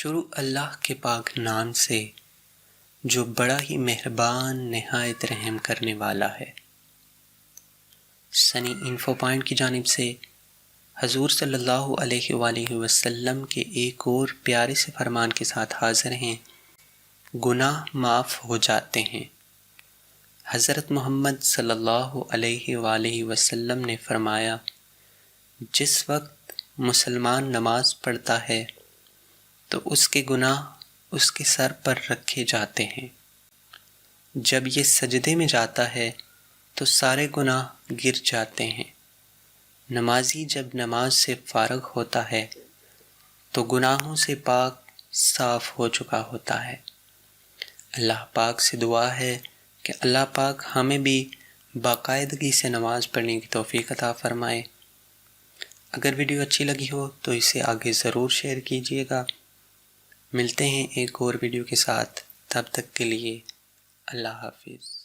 شروع اللہ کے پاک نام سے جو بڑا ہی مہربان نہایت رحم کرنے والا ہے۔ سنی انفو پوائنٹ کی جانب سے حضور صلی اللہ علیہ وآلہ وسلم کے ایک اور پیارے سے فرمان کے ساتھ حاضر ہیں۔ گناہ معاف ہو جاتے ہیں۔ حضرت محمد صلی اللہ علیہ وآلہ وسلم نے فرمایا، جس وقت مسلمان نماز پڑھتا ہے تو اس کے گناہ اس کے سر پر رکھے جاتے ہیں۔ جب یہ سجدے میں جاتا ہے تو سارے گناہ گر جاتے ہیں۔ نمازی جب نماز سے فارغ ہوتا ہے تو گناہوں سے پاک صاف ہو چکا ہوتا ہے۔ اللہ پاک سے دعا ہے کہ اللہ پاک ہمیں بھی باقاعدگی سے نماز پڑھنے کی توفیق عطا فرمائے۔ اگر ویڈیو اچھی لگی ہو تو اسے آگے ضرور شیئر کیجیے گا۔ ملتے ہیں ایک اور ویڈیو کے ساتھ، تب تک کے لیے اللہ حافظ۔